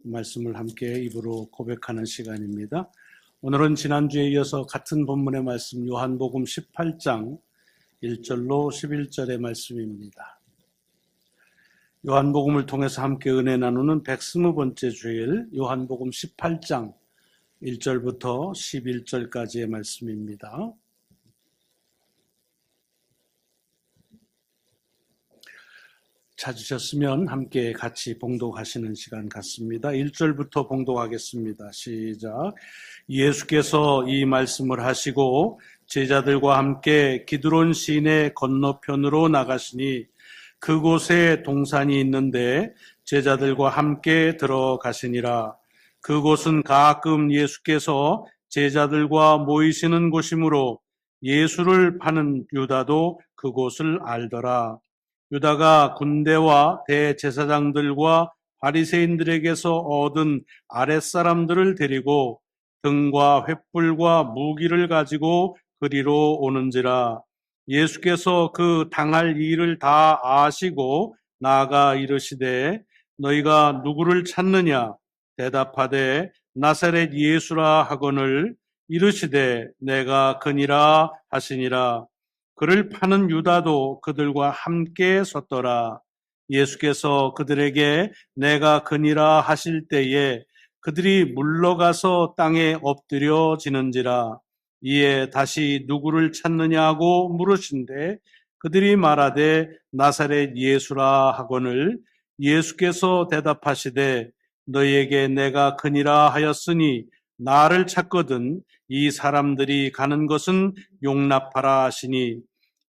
말씀을 함께 입으로 고백하는 시간입니다. 오늘은 지난주에 이어서 같은 본문의 말씀 요한복음 18장 1절로 11절의 말씀입니다. 요한복음을 통해서 함께 은혜 나누는 120번째 주일 요한복음 18장 1절부터 11절까지의 말씀입니다. 찾으셨으면 함께 같이 봉독하시는 시간 같습니다. 1절부터 봉독하겠습니다. 시작. 예수께서 이 말씀을 하시고 제자들과 함께 기드론 시내 건너편으로 나가시니 그곳에 동산이 있는데 제자들과 함께 들어가시니라. 그곳은 가끔 예수께서 제자들과 모이시는 곳이므로 예수를 파는 유다도 그곳을 알더라. 유다가 군대와 대제사장들과 바리새인들에게서 얻은 아랫사람들을 데리고 등과 횃불과 무기를 가지고 그리로 오는지라. 예수께서 그 당할 일을 다 아시고 나아가 이르시되 너희가 누구를 찾느냐? 대답하되 나사렛 예수라 하거늘 이르시되 내가 그니라 하시니라. 그를 파는 유다도 그들과 함께 섰더라. 예수께서 그들에게 내가 그니라 하실 때에 그들이 물러가서 땅에 엎드려지는지라. 이에 다시 누구를 찾느냐고 물으신대 그들이 말하되 나사렛 예수라 하거늘 예수께서 대답하시되 너희에게 내가 그니라 하였으니 나를 찾거든 이 사람들이 가는 것은 용납하라 하시니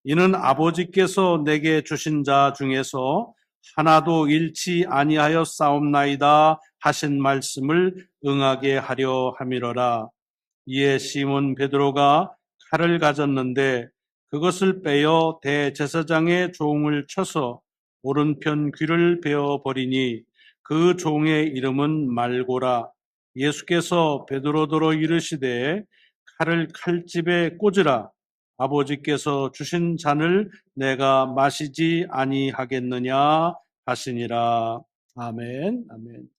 이는 아버지께서 내게 주신 자 중에서 하나도 잃지 아니하였사옵나이다 하신 말씀을 응하게 하려 함이로라. 이에 시몬 베드로가 칼을 가졌는데 그것을 빼어 대제사장의 종을 쳐서 오른편 귀를 베어 버리니 그 종의 이름은 말고라. 예수께서 베드로더러 이르시되 칼을 칼집에 꽂으라. 아버지께서 주신 잔을 내가 마시지 아니하겠느냐 하시니라. 아멘. 아멘.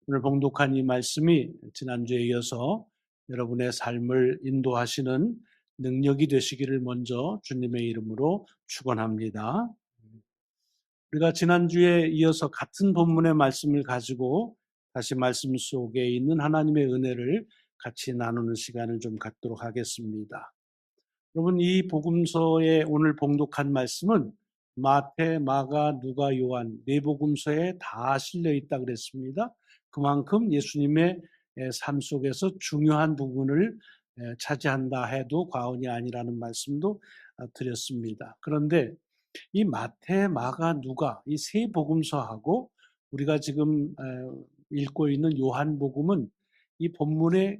오늘 봉독한 이 말씀이 지난주에 이어서 여러분의 삶을 인도하시는 능력이 되시기를 먼저 주님의 이름으로 축원합니다. 우리가 지난주에 이어서 같은 본문의 말씀을 가지고 다시 말씀 속에 있는 하나님의 은혜를 같이 나누는 시간을 좀 갖도록 하겠습니다. 여러분, 이 복음서에 오늘 봉독한 말씀은 마태, 마가, 누가, 요한 네 복음서에 다 실려 있다 그랬습니다. 그만큼 예수님의 삶 속에서 중요한 부분을 차지한다 해도 과언이 아니라는 말씀도 드렸습니다. 그런데 이 마태, 마가, 누가 이 세 복음서하고 우리가 지금 읽고 있는 요한복음은 이 본문에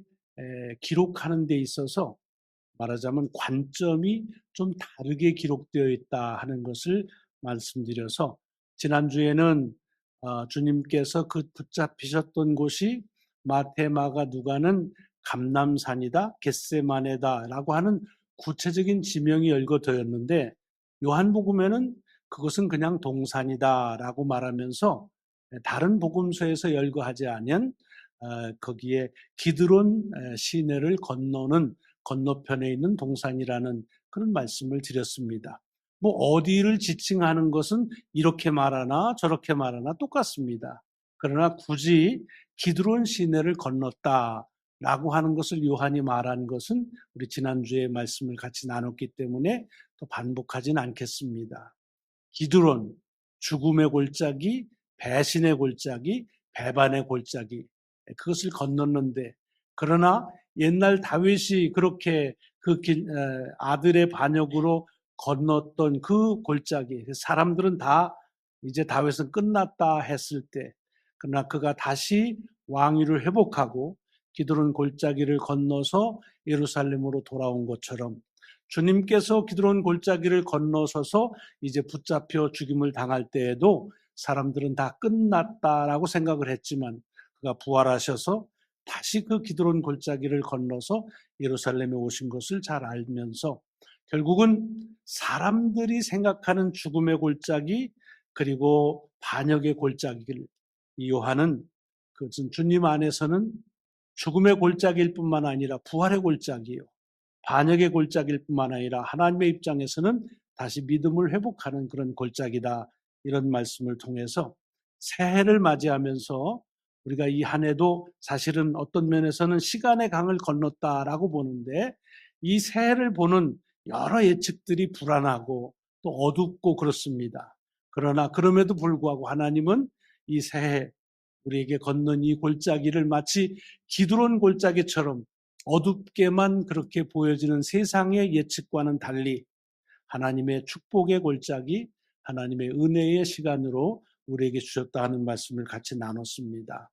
기록하는 데 있어서 말하자면 관점이 좀 다르게 기록되어 있다 하는 것을 말씀드려서 지난주에는 주님께서 그 붙잡히셨던 곳이 마태, 마가, 누가는 감람산이다, 겟세마네다라고 하는 구체적인 지명이 열거되었는데 요한복음에는 그것은 그냥 동산이다라고 말하면서 다른 복음서에서 열거하지 않은 거기에 기드론 시내를 건너는 건너편에 있는 동산이라는 그런 말씀을 드렸습니다. 뭐 어디를 지칭하는 것은 이렇게 말하나 저렇게 말하나 똑같습니다. 그러나 굳이 기드론 시내를 건넜다라고 하는 것을 요한이 말한 것은 우리 지난주에 말씀을 같이 나눴기 때문에 또 반복하진 않겠습니다. 기드론, 죽음의 골짜기, 배신의 골짜기, 배반의 골짜기, 그것을 건넜는데 그러나 옛날 다윗이 그렇게 아들의 반역으로 건넜던 그 골짜기, 사람들은 다 이제 다윗은 끝났다 했을 때, 그러나 그가 다시 왕위를 회복하고 기드론 골짜기를 건너서 예루살렘으로 돌아온 것처럼 주님께서 기드론 골짜기를 건너서서 이제 붙잡혀 죽임을 당할 때에도 사람들은 다 끝났다라고 생각을 했지만 그가 부활하셔서 다시 그 기드론 골짜기를 건너서 예루살렘에 오신 것을 잘 알면서 결국은 사람들이 생각하는 죽음의 골짜기 그리고 반역의 골짜기를 이 요한은 그것은 주님 안에서는 죽음의 골짜기일 뿐만 아니라 부활의 골짜기요, 반역의 골짜기일 뿐만 아니라 하나님의 입장에서는 다시 믿음을 회복하는 그런 골짜기다. 이런 말씀을 통해서 새해를 맞이하면서 우리가 이 한 해도 사실은 어떤 면에서는 시간의 강을 건넜다라고 보는데, 이 새해를 보는 여러 예측들이 불안하고 또 어둡고 그렇습니다. 그러나 그럼에도 불구하고 하나님은 이 새해 우리에게 걷는 이 골짜기를 마치 기드론 골짜기처럼 어둡게만 그렇게 보여지는 세상의 예측과는 달리 하나님의 축복의 골짜기, 하나님의 은혜의 시간으로 우리에게 주셨다 하는 말씀을 같이 나눴습니다.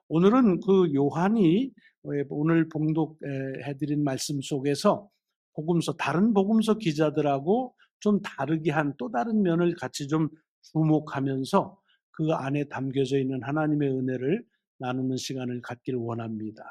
오늘은 그 요한이 오늘 봉독해드린 말씀 속에서 다른 복음서 기자들하고 좀 다르게 한 또 다른 면을 같이 좀 주목하면서 그 안에 담겨져 있는 하나님의 은혜를 나누는 시간을 갖기를 원합니다.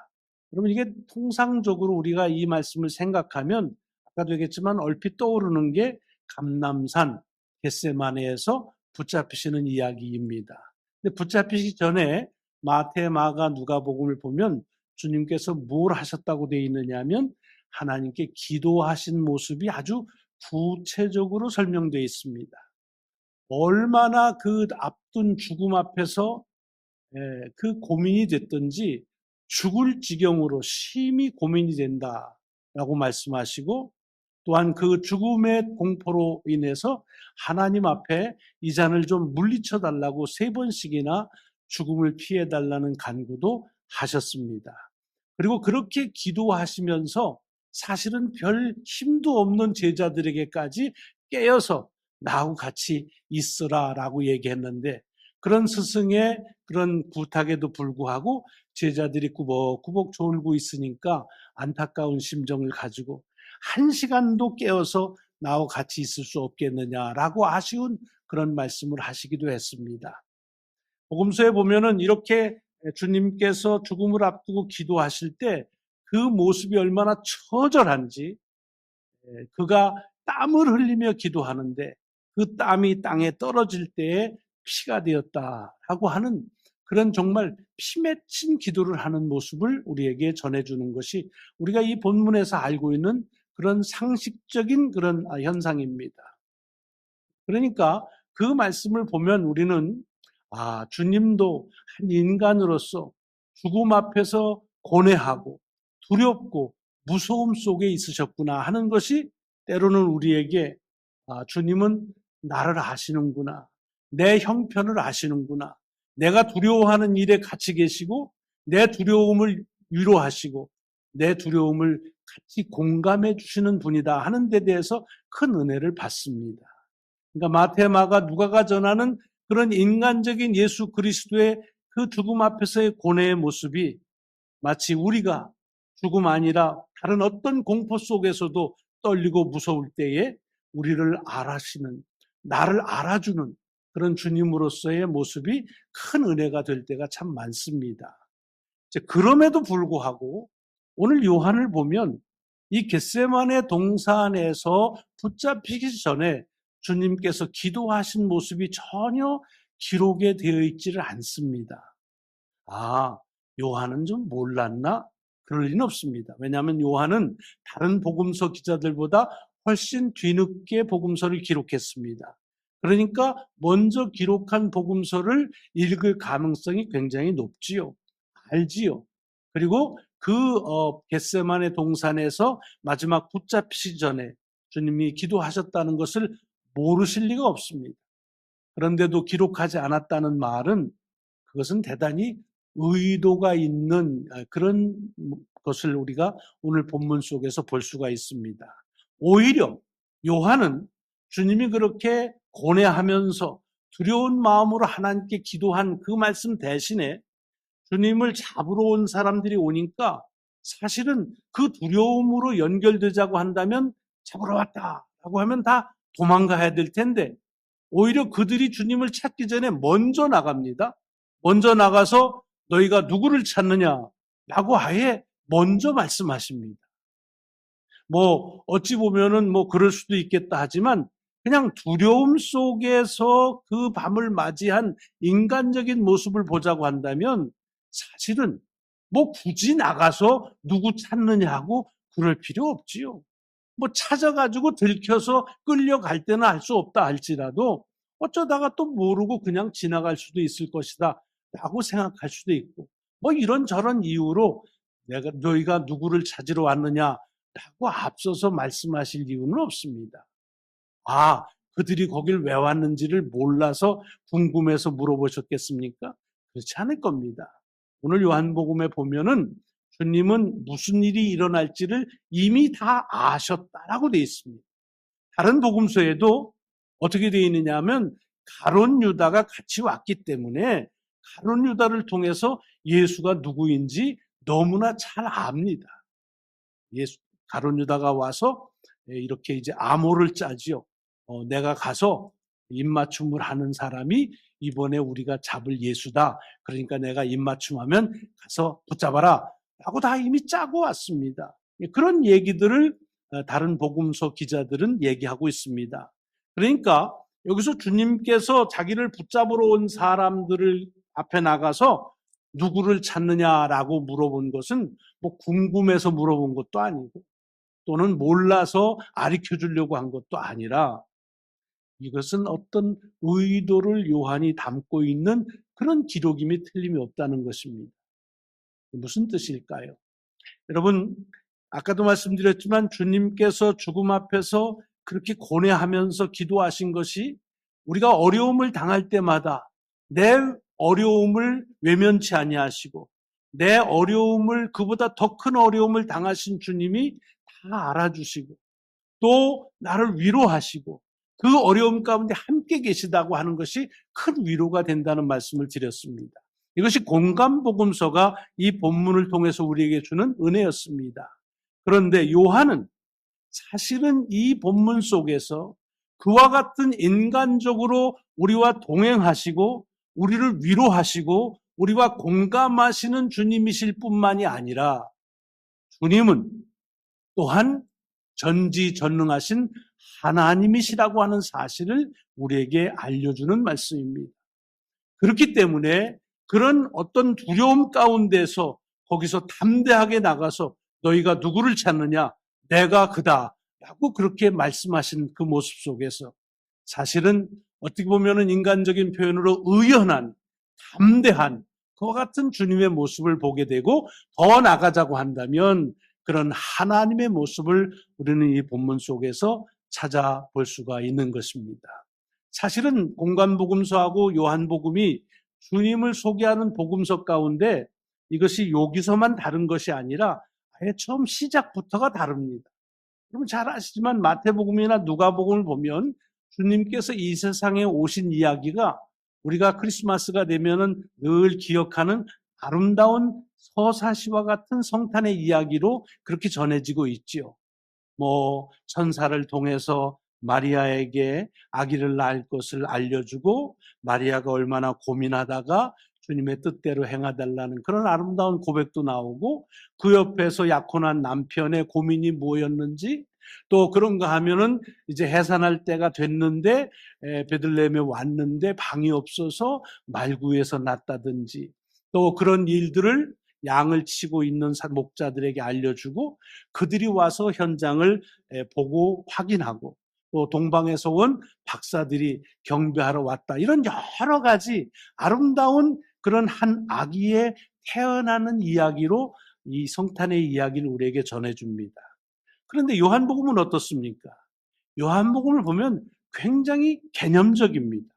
여러분, 이게 통상적으로 우리가 이 말씀을 생각하면 아까도 얘기했지만 얼핏 떠오르는 게 감람산 겟세마네에서 붙잡히시는 이야기입니다. 근데 붙잡히기 전에 마태, 마가, 누가복음을 보면 주님께서 뭘 하셨다고 되어 있느냐 하면 하나님께 기도하신 모습이 아주 구체적으로 설명되어 있습니다. 얼마나 그 앞둔 죽음 앞에서 그 고민이 됐든지 죽을 지경으로 심히 고민이 된다라고 말씀하시고, 또한 그 죽음의 공포로 인해서 하나님 앞에 이 잔을 좀 물리쳐 달라고 3번씩이나 죽음을 피해 달라는 간구도 하셨습니다. 그리고 그렇게 기도하시면서 사실은 별 힘도 없는 제자들에게까지 깨어서 나하고 같이 있으라라고 얘기했는데, 그런 스승의 그런 부탁에도 불구하고 제자들이 꾸벅꾸벅 졸고 있으니까 안타까운 심정을 가지고 1시간도 깨어서 나와 같이 있을 수 없겠느냐라고 아쉬운 그런 말씀을 하시기도 했습니다. 복음서에 보면은 이렇게 주님께서 죽음을 앞두고 기도하실 때 그 모습이 얼마나 처절한지, 그가 땀을 흘리며 기도하는데 그 땀이 땅에 떨어질 때에 피가 되었다라고 하는 그런 정말 피 맺힌 기도를 하는 모습을 우리에게 전해주는 것이 우리가 이 본문에서 알고 있는 그런 상식적인 그런 현상입니다. 그러니까 그 말씀을 보면 우리는 주님도 한 인간으로서 죽음 앞에서 고뇌하고 두렵고 무서움 속에 있으셨구나 하는 것이 때로는 우리에게 주님은 나를 아시는구나, 내 형편을 아시는구나, 내가 두려워하는 일에 같이 계시고 내 두려움을 위로하시고 내 두려움을 같이 공감해 주시는 분이다 하는 데 대해서 큰 은혜를 받습니다. 그러니까 마태, 마가, 누가가 전하는 그런 인간적인 예수 그리스도의 그 죽음 앞에서의 고뇌의 모습이 마치 우리가 죽음 아니라 다른 어떤 공포 속에서도 떨리고 무서울 때에 우리를 알아시는, 나를 알아주는 그런 주님으로서의 모습이 큰 은혜가 될 때가 참 많습니다. 그럼에도 불구하고 오늘 요한을 보면 이 겟세마네 동산에서 붙잡히기 전에 주님께서 기도하신 모습이 전혀 기록에 되어 있지를 않습니다. 요한은 좀 몰랐나? 그럴 리는 없습니다. 왜냐하면 요한은 다른 복음서 기자들보다 훨씬 뒤늦게 복음서를 기록했습니다. 그러니까 먼저 기록한 복음서를 읽을 가능성이 굉장히 높지요. 알지요. 그리고 그 겟세마네 동산에서 마지막 붙잡히시 전에 주님이 기도하셨다는 것을 모르실 리가 없습니다. 그런데도 기록하지 않았다는 말은 그것은 대단히 의도가 있는 그런 것을 우리가 오늘 본문 속에서 볼 수가 있습니다. 오히려 요한은 주님이 그렇게 고뇌하면서 두려운 마음으로 하나님께 기도한 그 말씀 대신에 주님을 잡으러 온 사람들이 오니까 사실은 그 두려움으로 연결되자고 한다면 잡으러 왔다라고 하면 다 도망가야 될 텐데 오히려 그들이 주님을 찾기 전에 먼저 나갑니다. 먼저 나가서 너희가 누구를 찾느냐라고 아예 먼저 말씀하십니다. 어찌 보면은 그럴 수도 있겠다 하지만 그냥 두려움 속에서 그 밤을 맞이한 인간적인 모습을 보자고 한다면 사실은 뭐 굳이 나가서 누구 찾느냐고 그럴 필요 없지요. 뭐 찾아가지고 들켜서 끌려갈 때는 알 수 없다 할지라도 어쩌다가 또 모르고 그냥 지나갈 수도 있을 것이다 라고 생각할 수도 있고, 뭐 이런저런 이유로 너희가 누구를 찾으러 왔느냐라고 앞서서 말씀하실 이유는 없습니다. 그들이 거길 왜 왔는지를 몰라서 궁금해서 물어보셨겠습니까? 그렇지 않을 겁니다. 오늘 요한복음에 보면은 주님은 무슨 일이 일어날지를 이미 다 아셨다라고 되어 있습니다. 다른 복음서에도 어떻게 되어 있느냐 하면 가룟 유다가 같이 왔기 때문에 가룟 유다를 통해서 예수가 누구인지 너무나 잘 압니다. 가룟 유다가 와서 이렇게 이제 암호를 짜지요. 내가 가서 입맞춤을 하는 사람이 이번에 우리가 잡을 예수다. 그러니까 내가 입맞춤하면 가서 붙잡아라. 라고 다 이미 짜고 왔습니다. 그런 얘기들을 다른 복음서 기자들은 얘기하고 있습니다. 그러니까 여기서 주님께서 자기를 붙잡으러 온 사람들을 앞에 나가서 누구를 찾느냐라고 물어본 것은 뭐 궁금해서 물어본 것도 아니고 또는 몰라서 가르쳐 주려고 한 것도 아니라 이것은 어떤 의도를 요한이 담고 있는 그런 기록임이 틀림이 없다는 것입니다. 무슨 뜻일까요? 여러분, 아까도 말씀드렸지만 주님께서 죽음 앞에서 그렇게 고뇌하면서 기도하신 것이 우리가 어려움을 당할 때마다 내 어려움을 외면치 아니하시고 내 어려움을, 그보다 더 큰 어려움을 당하신 주님이 다 알아주시고 또 나를 위로하시고 그 어려움 가운데 함께 계시다고 하는 것이 큰 위로가 된다는 말씀을 드렸습니다. 이것이 공감복음서가 이 본문을 통해서 우리에게 주는 은혜였습니다. 그런데 요한은 사실은 이 본문 속에서 그와 같은 인간적으로 우리와 동행하시고 우리를 위로하시고 우리와 공감하시는 주님이실 뿐만이 아니라 주님은 또한 전지전능하신 하나님이시라고 하는 사실을 우리에게 알려주는 말씀입니다. 그렇기 때문에 그런 어떤 두려움 가운데서 거기서 담대하게 나가서 너희가 누구를 찾느냐? 내가 그다. 라고 그렇게 말씀하신 그 모습 속에서 사실은 어떻게 보면 인간적인 표현으로 의연한, 담대한 그와 같은 주님의 모습을 보게 되고 더 나가자고 한다면 그런 하나님의 모습을 우리는 이 본문 속에서 찾아볼 수가 있는 것입니다. 사실은 공간복음서하고 요한복음이 주님을 소개하는 복음서 가운데 이것이 여기서만 다른 것이 아니라 아예 처음 시작부터가 다릅니다. 여러분 잘 아시지만 마태복음이나 누가복음을 보면 주님께서 이 세상에 오신 이야기가 우리가 크리스마스가 되면은 늘 기억하는 아름다운 서사시와 같은 성탄의 이야기로 그렇게 전해지고 있지요. 뭐 천사를 통해서 마리아에게 아기를 낳을 것을 알려주고 마리아가 얼마나 고민하다가 주님의 뜻대로 행하달라는 그런 아름다운 고백도 나오고 그 옆에서 약혼한 남편의 고민이 뭐였는지 또 그런가 하면은 이제 해산할 때가 됐는데 베들레헴에 왔는데 방이 없어서 말구에서 났다든지 또 그런 일들을 양을 치고 있는 목자들에게 알려주고 그들이 와서 현장을 보고 확인하고 또 동방에서 온 박사들이 경배하러 왔다. 이런 여러 가지 아름다운 그런 한 아기의 태어나는 이야기로 이 성탄의 이야기를 우리에게 전해줍니다. 그런데 요한복음은 어떻습니까? 요한복음을 보면 굉장히 개념적입니다.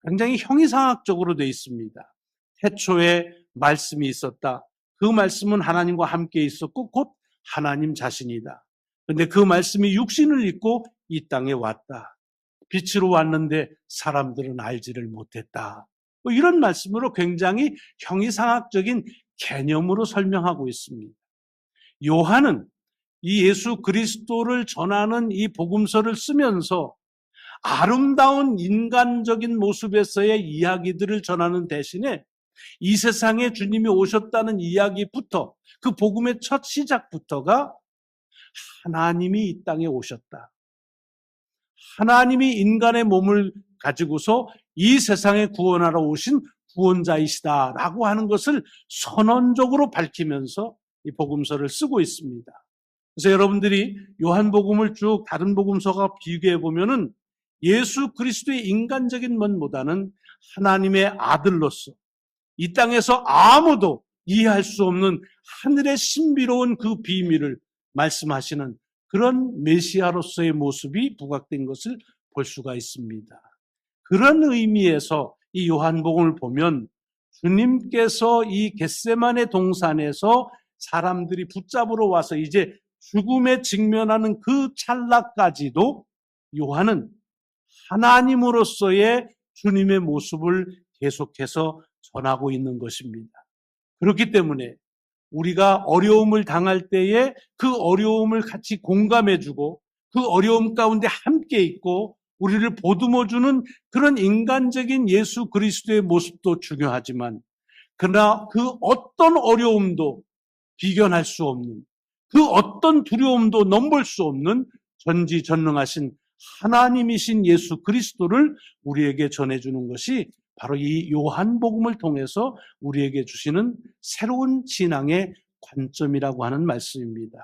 굉장히 형이상학적으로 되어 있습니다. 태초에 말씀이 있었다. 그 말씀은 하나님과 함께 있었고 곧 하나님 자신이다. 그런데 그 말씀이 육신을 입고 이 땅에 왔다. 빛으로 왔는데 사람들은 알지를 못했다. 뭐 이런 말씀으로 굉장히 형이상학적인 개념으로 설명하고 있습니다. 요한은 이 예수 그리스도를 전하는 이 복음서를 쓰면서 아름다운 인간적인 모습에서의 이야기들을 전하는 대신에 이 세상에 주님이 오셨다는 이야기부터 그 복음의 첫 시작부터가 하나님이 이 땅에 오셨다. 하나님이 인간의 몸을 가지고서 이 세상에 구원하러 오신 구원자이시다라고 하는 것을 선언적으로 밝히면서 이 복음서를 쓰고 있습니다. 그래서 여러분들이 요한복음을 쭉 다른 복음서가 비교해 보면은 예수 그리스도의 인간적인 면보다는 하나님의 아들로서 이 땅에서 아무도 이해할 수 없는 하늘의 신비로운 그 비밀을 말씀하시는 그런 메시아로서의 모습이 부각된 것을 볼 수가 있습니다. 그런 의미에서 이 요한복음을 보면 주님께서 이 겟세마네 동산에서 사람들이 붙잡으러 와서 이제 죽음에 직면하는 그 찰나까지도 요한은 하나님으로서의 주님의 모습을 계속해서 전하고 있는 것입니다. 그렇기 때문에 우리가 어려움을 당할 때에 그 어려움을 같이 공감해주고 그 어려움 가운데 함께 있고 우리를 보듬어주는 그런 인간적인 예수 그리스도의 모습도 중요하지만 그러나 그 어떤 어려움도 비견할 수 없는 그 어떤 두려움도 넘볼 수 없는 전지전능하신 하나님이신 예수 그리스도를 우리에게 전해주는 것이 바로 이 요한복음을 통해서 우리에게 주시는 새로운 신앙의 관점이라고 하는 말씀입니다.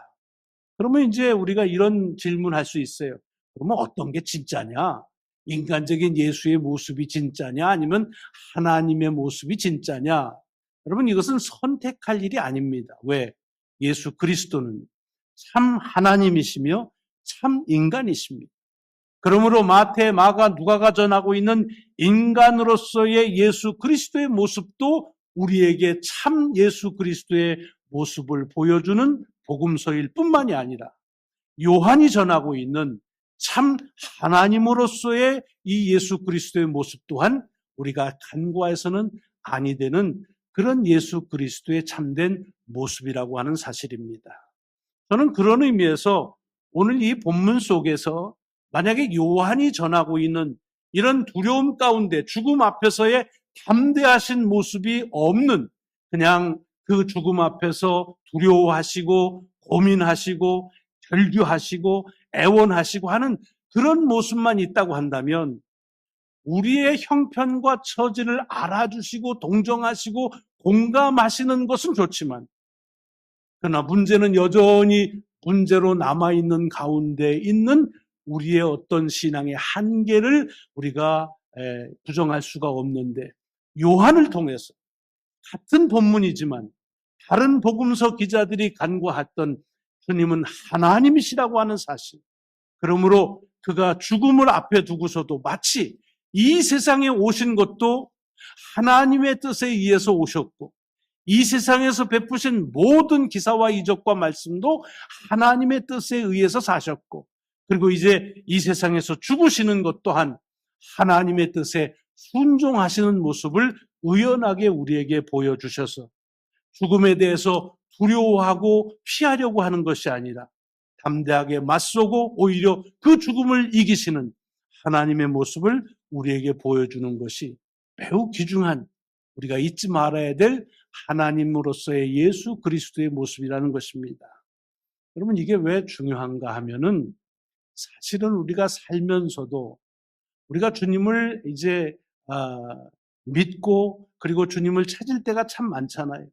그러면 이제 우리가 이런 질문할 수 있어요. 그러면 어떤 게 진짜냐? 인간적인 예수의 모습이 진짜냐? 아니면 하나님의 모습이 진짜냐? 여러분 이것은 선택할 일이 아닙니다. 왜? 예수 그리스도는 참 하나님이시며 참 인간이십니다. 그러므로 마태, 마가, 누가가 전하고 있는 인간으로서의 예수 그리스도의 모습도 우리에게 참 예수 그리스도의 모습을 보여주는 복음서일 뿐만이 아니라 요한이 전하고 있는 참 하나님으로서의 이 예수 그리스도의 모습 또한 우리가 간과해서는 아니 되는 그런 예수 그리스도의 참된 모습이라고 하는 사실입니다. 저는 그런 의미에서 오늘 이 본문 속에서 만약에 요한이 전하고 있는 이런 두려움 가운데 죽음 앞에서의 담대하신 모습이 없는 그냥 그 죽음 앞에서 두려워하시고 고민하시고 결규하시고 애원하시고 하는 그런 모습만 있다고 한다면 우리의 형편과 처지를 알아주시고 동정하시고 공감하시는 것은 좋지만 그러나 문제는 여전히 문제로 남아있는 가운데 있는 우리의 어떤 신앙의 한계를 우리가 부정할 수가 없는데 요한을 통해서 같은 본문이지만 다른 복음서 기자들이 간과했던 주님은 하나님이시라고 하는 사실, 그러므로 그가 죽음을 앞에 두고서도 마치 이 세상에 오신 것도 하나님의 뜻에 의해서 오셨고 이 세상에서 베푸신 모든 기사와 이적과 말씀도 하나님의 뜻에 의해서 사셨고 그리고 이제 이 세상에서 죽으시는 것 또한 하나님의 뜻에 순종하시는 모습을 의연하게 우리에게 보여주셔서 죽음에 대해서 두려워하고 피하려고 하는 것이 아니라 담대하게 맞서고 오히려 그 죽음을 이기시는 하나님의 모습을 우리에게 보여주는 것이 매우 귀중한 우리가 잊지 말아야 될 하나님으로서의 예수 그리스도의 모습이라는 것입니다. 여러분 이게 왜 중요한가 하면은 사실은 우리가 살면서도 우리가 주님을 이제 믿고 그리고 주님을 찾을 때가 참 많잖아요.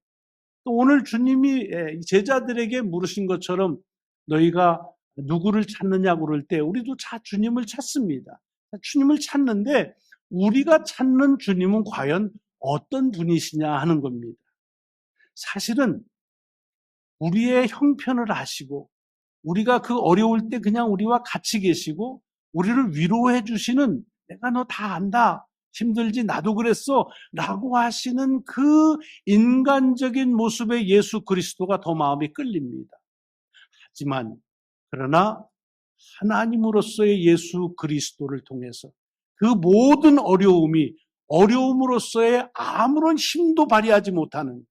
또 오늘 주님이 제자들에게 물으신 것처럼 너희가 누구를 찾느냐고 그럴 때 우리도 주님을 찾습니다. 주님을 찾는데 우리가 찾는 주님은 과연 어떤 분이시냐 하는 겁니다. 사실은 우리의 형편을 아시고 우리가 그 어려울 때 그냥 우리와 같이 계시고 우리를 위로해 주시는 내가 너 다 안다. 힘들지 나도 그랬어 라고 하시는 그 인간적인 모습의 예수 그리스도가 더 마음이 끌립니다. 하지만 그러나 하나님으로서의 예수 그리스도를 통해서 그 모든 어려움으로서의 아무런 힘도 발휘하지 못하는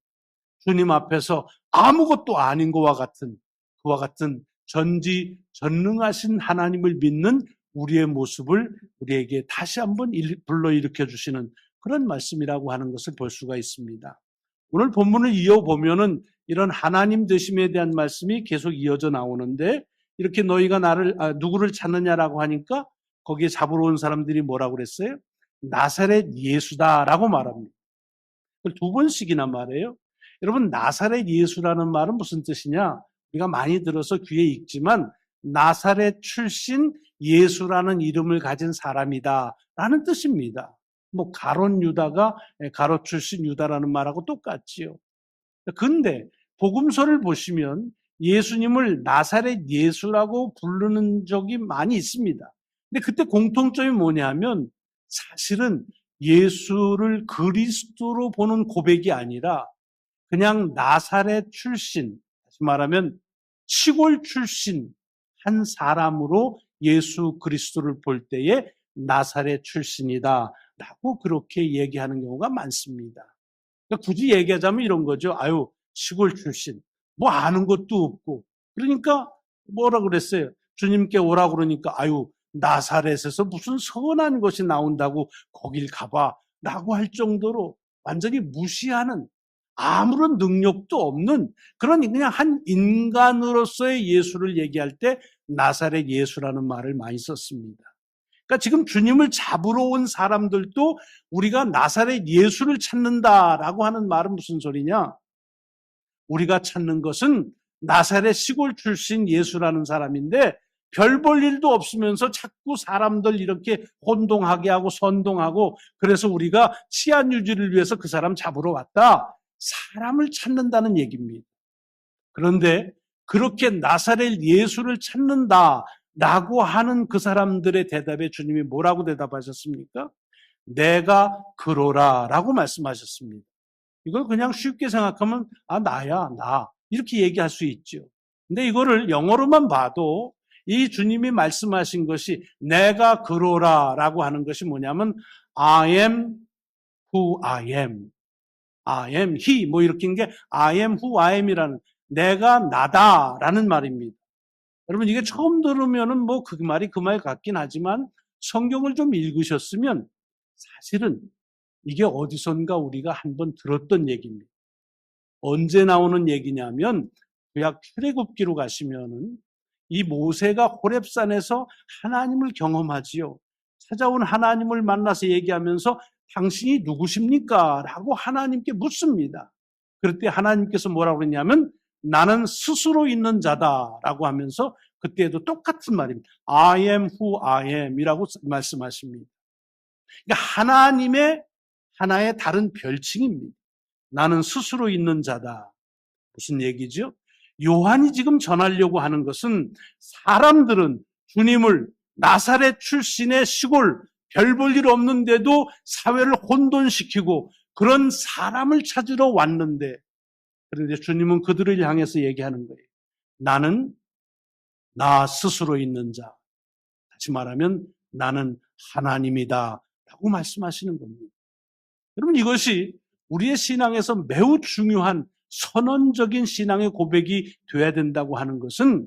주님 앞에서 아무것도 아닌 그와 같은 전지전능하신 하나님을 믿는 우리의 모습을 우리에게 다시 한번 불러일으켜 주시는 그런 말씀이라고 하는 것을 볼 수가 있습니다. 오늘 본문을 이어보면은 이런 하나님 되심에 대한 말씀이 계속 이어져 나오는데 이렇게 너희가 누구를 찾느냐라고 하니까 거기에 잡으러 온 사람들이 뭐라고 그랬어요? 나사렛 예수다라고 말합니다. 그걸 두 번씩이나 말해요. 여러분, 나사렛 예수라는 말은 무슨 뜻이냐? 우리가 많이 들어서 귀에 익지만 나사렛 출신 예수라는 이름을 가진 사람이다 라는 뜻입니다. 뭐 가롯 유다가 가롯 출신 유다라는 말하고 똑같지요. 근데 복음서를 보시면 예수님을 나사렛 예수라고 부르는 적이 많이 있습니다. 근데 그때 공통점이 뭐냐면 사실은 예수를 그리스도로 보는 고백이 아니라 그냥 나사렛 출신, 다시 말하면 시골 출신 한 사람으로 예수 그리스도를 볼 때에 나사렛 출신이다 라고 그렇게 얘기하는 경우가 많습니다. 그러니까 굳이 얘기하자면 이런 거죠. 아유, 시골 출신. 뭐 아는 것도 없고. 그러니까 뭐라 그랬어요? 주님께 오라고 그러니까 아유, 나사렛에서 무슨 선한 것이 나온다고 거길 가봐 라고 할 정도로 완전히 무시하는 아무런 능력도 없는 그런 그냥 한 인간으로서의 예수를 얘기할 때 나사렛 예수라는 말을 많이 썼습니다. 그러니까 지금 주님을 잡으러 온 사람들도 우리가 나사렛 예수를 찾는다라고 하는 말은 무슨 소리냐? 우리가 찾는 것은 나사렛 시골 출신 예수라는 사람인데 별 볼 일도 없으면서 자꾸 사람들 이렇게 혼동하게 하고 선동하고 그래서 우리가 치안 유지를 위해서 그 사람 잡으러 왔다. 사람을 찾는다는 얘기입니다. 그런데 그렇게 나사렛 예수를 찾는다라고 하는 그 사람들의 대답에 주님이 뭐라고 대답하셨습니까? 내가 그로라라고 말씀하셨습니다. 이걸 그냥 쉽게 생각하면 나야 나 이렇게 얘기할 수 있죠. 근데 이거를 영어로만 봐도 이 주님이 말씀하신 것이 내가 그로라라고 하는 것이 뭐냐면 I am who I am. I am he 뭐 이렇게 한 게 I am who I am이라는 내가 나다라는 말입니다. 여러분 이게 처음 들으면은 뭐 그 말이 그 말 같긴 하지만 성경을 좀 읽으셨으면 사실은 이게 어디선가 우리가 한번 들었던 얘기입니다. 언제 나오는 얘기냐면 구약 출애굽기로 가시면은 이 모세가 호렙산에서 하나님을 경험하지요. 찾아온 하나님을 만나서 얘기하면서 당신이 누구십니까? 라고 하나님께 묻습니다. 그럴 때 하나님께서 뭐라고 그랬냐면 나는 스스로 있는 자다라고 하면서 그때도 똑같은 말입니다. I am who I am 이라고 말씀하십니다. 그러니까 하나님의 하나의 다른 별칭입니다. 나는 스스로 있는 자다. 무슨 얘기죠? 요한이 지금 전하려고 하는 것은 사람들은 주님을 나사렛 출신의 시골 별 볼 일 없는데도 사회를 혼돈시키고 그런 사람을 찾으러 왔는데 그런데 주님은 그들을 향해서 얘기하는 거예요. 나는 나 스스로 있는 자. 다시 말하면 나는 하나님이다 라고 말씀하시는 겁니다. 여러분 이것이 우리의 신앙에서 매우 중요한 선언적인 신앙의 고백이 돼야 된다고 하는 것은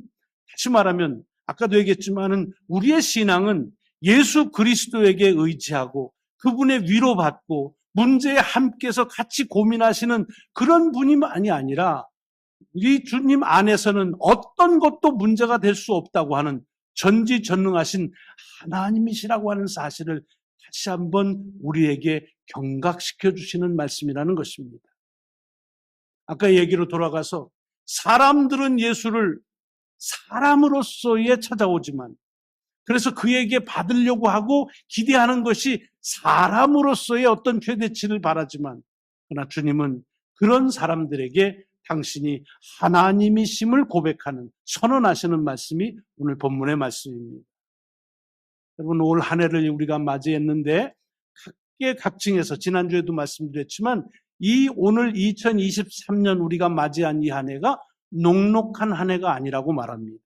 다시 말하면 아까도 얘기했지만은 우리의 신앙은 예수 그리스도에게 의지하고 그분의 위로받고 문제에 함께서 같이 고민하시는 그런 분이 아니라 우리 주님 안에서는 어떤 것도 문제가 될 수 없다고 하는 전지전능하신 하나님이시라고 하는 사실을 다시 한번 우리에게 경각시켜 주시는 말씀이라는 것입니다. 아까 얘기로 돌아가서 사람들은 예수를 사람으로서의 찾아오지만 그래서 그에게 받으려고 하고 기대하는 것이 사람으로서의 어떤 최대치를 바라지만 그러나 주님은 그런 사람들에게 당신이 하나님이심을 고백하는 선언하시는 말씀이 오늘 본문의 말씀입니다. 여러분 올 한 해를 우리가 맞이했는데 각계각층에서 지난주에도 말씀드렸지만 이 오늘 2023년 우리가 맞이한 이 한 해가 녹록한 한 해가 아니라고 말합니다.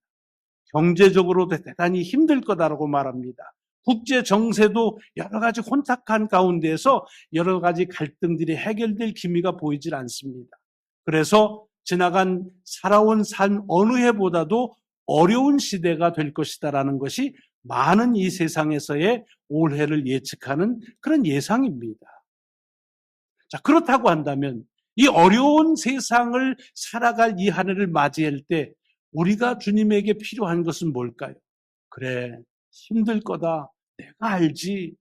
경제적으로도 대단히 힘들 거다라고 말합니다. 국제 정세도 여러 가지 혼탁한 가운데에서 여러 가지 갈등들이 해결될 기미가 보이질 않습니다. 그래서 살아온 삶 어느 해보다도 어려운 시대가 될 것이다라는 것이 많은 이 세상에서의 올해를 예측하는 그런 예상입니다. 자, 그렇다고 한다면 이 어려운 세상을 살아갈 이 한 해를 맞이할 때 우리가 주님에게 필요한 것은 뭘까요? 그래, 힘들 거다. 내가 알지.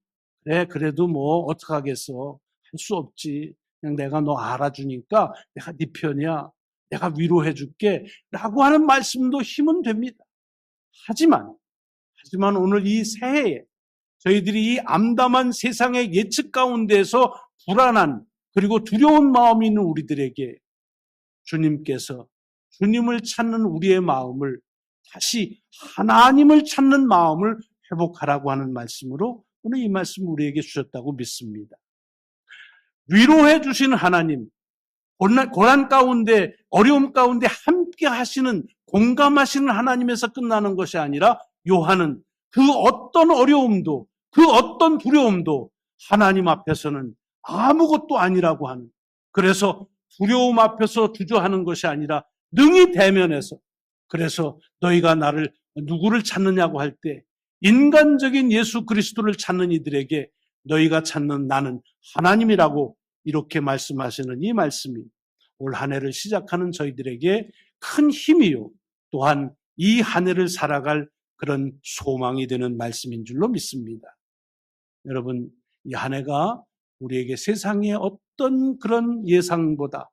그래, 그래도 뭐 어떡하겠어. 할 수 없지. 그냥 내가 너 알아주니까 내가 네 편이야. 내가 위로해 줄게. 라고 하는 말씀도 힘은 됩니다. 하지만 오늘 이 새해에 저희들이 이 암담한 세상의 예측 가운데서 불안한 그리고 두려운 마음이 있는 우리들에게 주님께서 주님을 찾는 우리의 마음을 다시 하나님을 찾는 마음을 회복하라고 하는 말씀으로 오늘 이 말씀을 우리에게 주셨다고 믿습니다. 위로해 주시는 하나님, 고난 가운데 어려움 가운데 함께 하시는 공감하시는 하나님에서 끝나는 것이 아니라 요한은 그 어떤 어려움도 그 어떤 두려움도 하나님 앞에서는 아무것도 아니라고 하는, 그래서 두려움 앞에서 주저하는 것이 아니라 능히 대면해서, 그래서 너희가 나를 누구를 찾느냐고 할 때 인간적인 예수 그리스도를 찾는 이들에게 너희가 찾는 나는 하나님이라고 이렇게 말씀하시는 이 말씀이 올 한 해를 시작하는 저희들에게 큰 힘이요, 또한 이 한 해를 살아갈 그런 소망이 되는 말씀인 줄로 믿습니다. 여러분, 이 한 해가 우리에게 세상의 어떤 그런 예상보다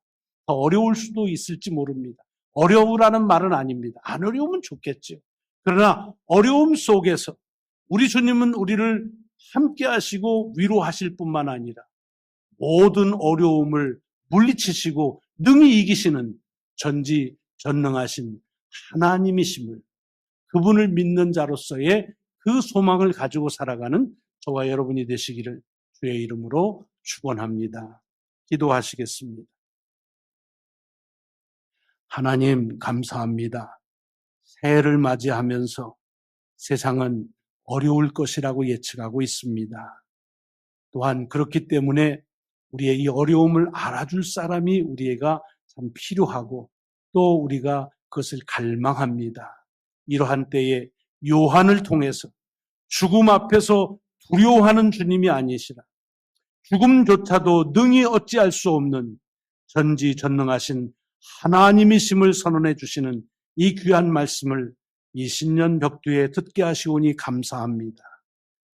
더 어려울 수도 있을지 모릅니다. 어려우라는 말은 아닙니다. 안 어려우면 좋겠죠. 그러나 어려움 속에서 우리 주님은 우리를 함께 하시고 위로하실 뿐만 아니라 모든 어려움을 물리치시고 능히 이기시는 전지전능하신 하나님이심을, 그분을 믿는 자로서의 그 소망을 가지고 살아가는 저와 여러분이 되시기를 주의 이름으로 축원합니다. 기도하시겠습니다. 하나님 감사합니다. 새해를 맞이하면서 세상은 어려울 것이라고 예측하고 있습니다. 또한 그렇기 때문에 우리의 이 어려움을 알아줄 사람이 우리가 참 필요하고 또 우리가 그것을 갈망합니다. 이러한 때에 요한을 통해서 죽음 앞에서 두려워하는 주님이 아니시라 죽음조차도 능히 어찌할 수 없는 전지전능하신 하나님이심을 선언해 주시는 이 귀한 말씀을 이 신년 벽두에 듣게 하시오니 감사합니다.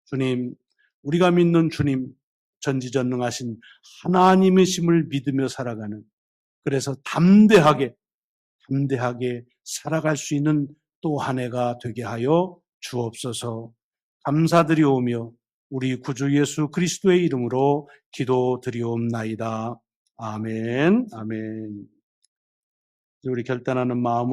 주님, 우리가 믿는 주님, 전지전능하신 하나님이심을 믿으며 살아가는, 그래서 담대하게 살아갈 수 있는 또 한 해가 되게 하여 주옵소서. 감사드리오며 우리 구주 예수 그리스도의 이름으로 기도드리옵나이다. 아멘. 아멘. 우리 결단하는 마음으로